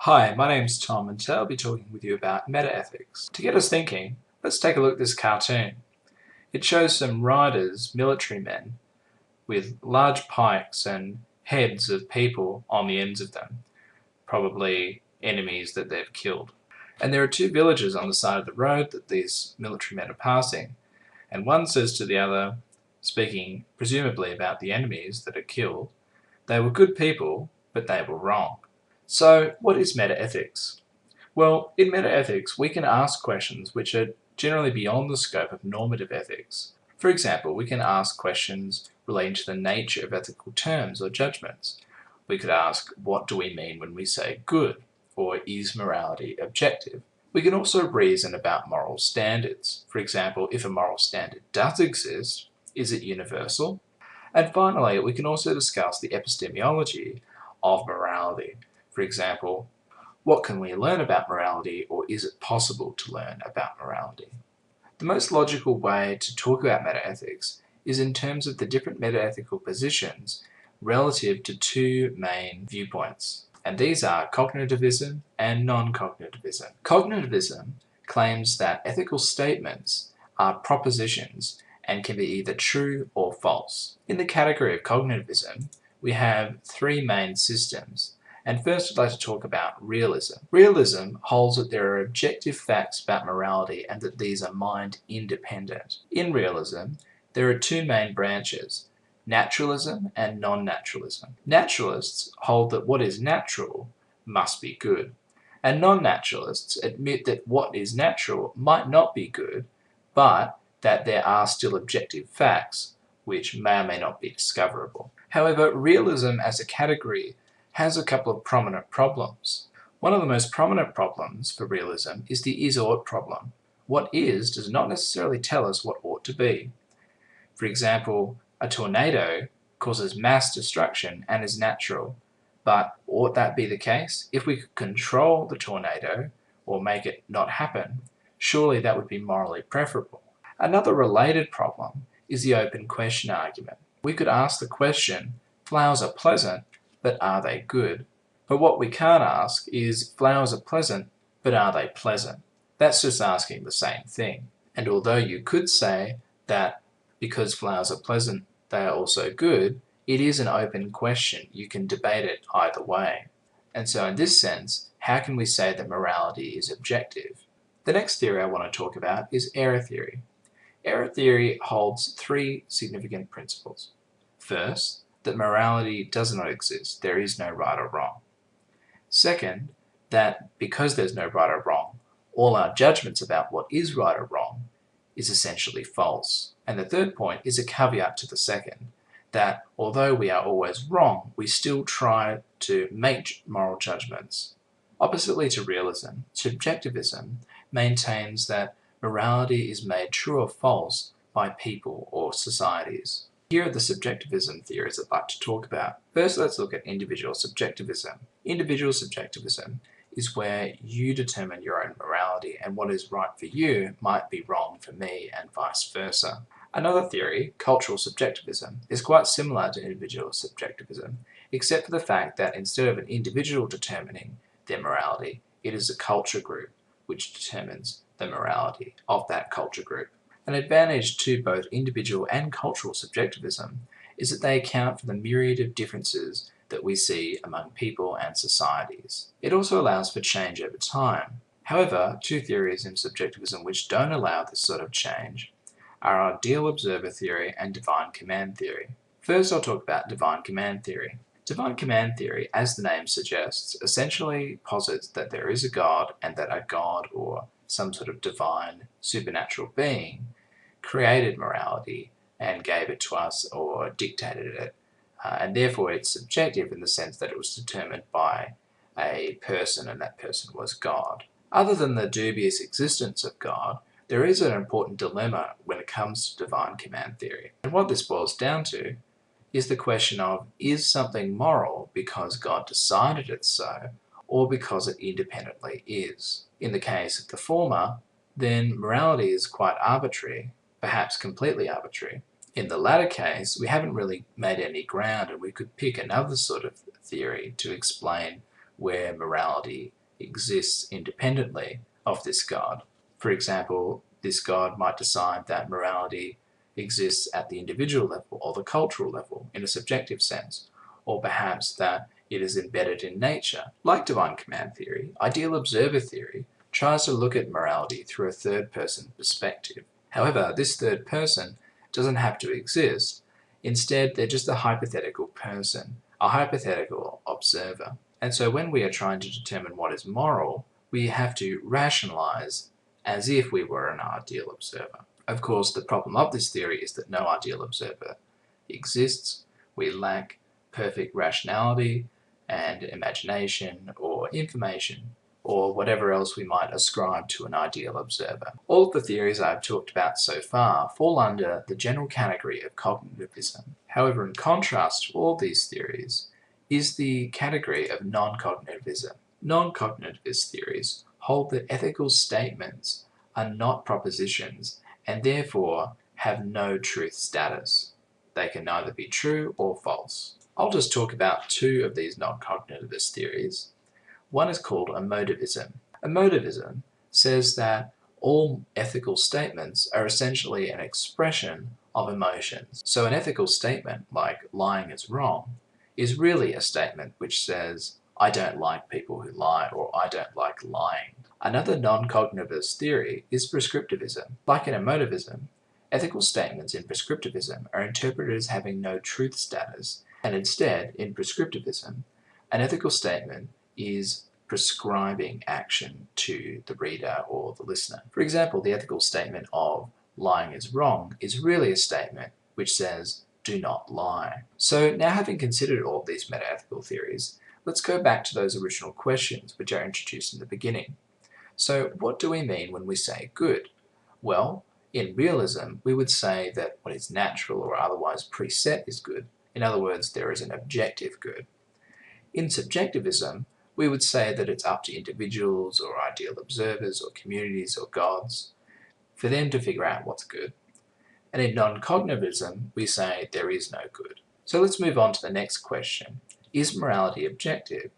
Hi, my name's Tom and today I'll be talking with you about metaethics. To get us thinking, let's take a look at this cartoon. It shows some riders, military men, with large pikes and heads of people on the ends of them, probably enemies that they've killed. And there are two villages on the side of the road that these military men are passing, and one says to the other, speaking presumably about the enemies that are killed, "They were good people, but they were wrong." So, what is metaethics? Well, in metaethics, we can ask questions which are generally beyond the scope of normative ethics. For example, we can ask questions relating to the nature of ethical terms or judgments. We could ask, what do we mean when we say good? Or is morality objective? We can also reason about moral standards. For example, if a moral standard does exist, is it universal? And finally, we can also discuss the epistemology of morality. For example, what can we learn about morality, or is it possible to learn about morality? The most logical way to talk about metaethics is in terms of the different metaethical positions relative to two main viewpoints, and these are cognitivism and non-cognitivism. Cognitivism claims that ethical statements are propositions and can be either true or false. In the category of cognitivism, we have three main systems. And first I'd like to talk about realism. Realism holds that there are objective facts about morality and that these are mind independent. In realism, there are two main branches, naturalism and non-naturalism. Naturalists hold that what is natural must be good, and non-naturalists admit that what is natural might not be good, but that there are still objective facts which may or may not be discoverable. However, realism as a category has a couple of prominent problems. One of the most prominent problems for realism is the is-ought problem. What is does not necessarily tell us what ought to be. For example, a tornado causes mass destruction and is natural, but ought that be the case? If we could control the tornado or make it not happen, surely that would be morally preferable. Another related problem is the open question argument. We could ask the question, flowers are pleasant, but are they good? But what we can't ask is, flowers are pleasant, but are they pleasant? That's just asking the same thing. And although you could say that because flowers are pleasant, they are also good, it is an open question. You can debate it either way. And so in this sense, how can we say that morality is objective? The next theory I want to talk about is error theory. Error theory holds three significant principles. First, that morality does not exist. There is no right or wrong. Second, that because there's no right or wrong, all our judgments about what is right or wrong is essentially false. And the third point is a caveat to the second, that although we are always wrong, we still try to make moral judgments. Oppositely to realism, subjectivism maintains that morality is made true or false by people or societies. Here are the subjectivism theories I'd like to talk about. First, let's look at individual subjectivism. Individual subjectivism is where you determine your own morality, and what is right for you might be wrong for me, and vice versa. Another theory, cultural subjectivism, is quite similar to individual subjectivism, except for the fact that instead of an individual determining their morality, it is a culture group which determines the morality of that culture group. An advantage to both individual and cultural subjectivism is that they account for the myriad of differences that we see among people and societies. It also allows for change over time. However, two theories in subjectivism which don't allow this sort of change are ideal observer theory and divine command theory. First, I'll talk about divine command theory. Divine command theory, as the name suggests, essentially posits that there is a God and that a God or some sort of divine supernatural being created morality and gave it to us or dictated it. And therefore it's subjective in the sense that it was determined by a person, and that person was God. Other than the dubious existence of God, there is an important dilemma when it comes to divine command theory. And what this boils down to is the question of, is something moral because God decided it so, or because it independently is? In the case of the former, then morality is quite arbitrary, perhaps completely arbitrary. In the latter case, we haven't really made any ground, and we could pick another sort of theory to explain where morality exists independently of this God. For example, this God might decide that morality exists at the individual level or the cultural level in a subjective sense, or perhaps that it is embedded in nature. Like divine command theory, ideal observer theory tries to look at morality through a third-person perspective. However, this third person doesn't have to exist. Instead, they're just a hypothetical person, a hypothetical observer. And so when we are trying to determine what is moral, we have to rationalize as if we were an ideal observer. Of course, the problem of this theory is that no ideal observer exists. We lack perfect rationality and imagination or information or whatever else we might ascribe to an ideal observer. All of the theories I've talked about so far fall under the general category of cognitivism. However, in contrast to all these theories is the category of non-cognitivism. Non-cognitivist theories hold that ethical statements are not propositions and therefore have no truth status. They can neither be true or false. I'll just talk about two of these non-cognitivist theories. One is called emotivism. Emotivism says that all ethical statements are essentially an expression of emotions. So an ethical statement, like lying is wrong, is really a statement which says, I don't like people who lie, or I don't like lying. Another non-cognitivist theory is prescriptivism. Like in emotivism, ethical statements in prescriptivism are interpreted as having no truth status, and instead, in prescriptivism, an ethical statement is prescribing action to the reader or the listener. For example, the ethical statement of lying is wrong is really a statement which says, do not lie. So now, having considered all of these metaethical theories, let's go back to those original questions which are introduced in the beginning. So what do we mean when we say good? Well, in realism, we would say that what is natural or otherwise preset is good. In other words, there is an objective good. In subjectivism, we would say that it's up to individuals or ideal observers or communities or gods for them to figure out what's good. And in non-cognitivism, we say there is no good. So let's move on to the next question. Is morality objective?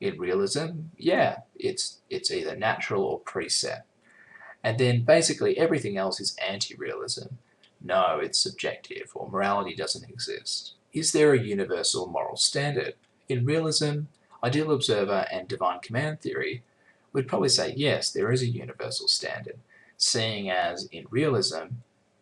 In realism, yeah, it's either natural or preset. And then basically everything else is anti-realism. No, it's subjective, or morality doesn't exist. Is there a universal moral standard? In realism, ideal observer and divine command theory would probably say yes, there is a universal standard, seeing as in realism,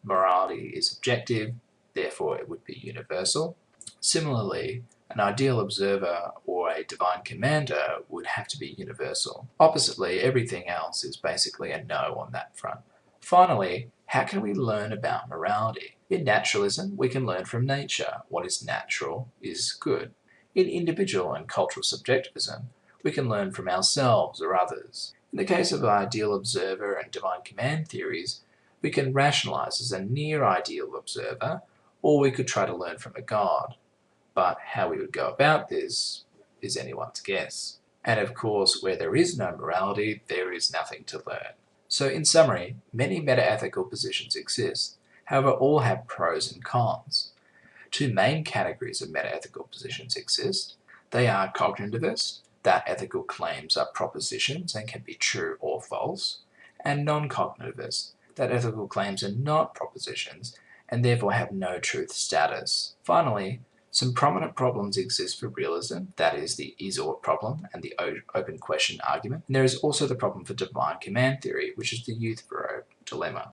morality is objective, therefore it would be universal. Similarly, an ideal observer or a divine commander would have to be universal. Oppositely, everything else is basically a no on that front. Finally, how can we learn about morality? In naturalism, we can learn from nature. What is natural is good. In individual and cultural subjectivism, we can learn from ourselves or others. In the case of ideal observer and divine command theories, we can rationalize as a near ideal observer, or we could try to learn from a god. But how we would go about this is anyone's guess. And of course, where there is no morality, there is nothing to learn. So in summary, many metaethical positions exist, however all have pros and cons. Two main categories of metaethical positions exist. They are cognitivist, that ethical claims are propositions and can be true or false, and non-cognitivist, that ethical claims are not propositions and therefore have no truth status. Finally, some prominent problems exist for realism, that is the is-or problem and the open question argument. And there is also the problem for divine command theory, which is the Euthyphro dilemma.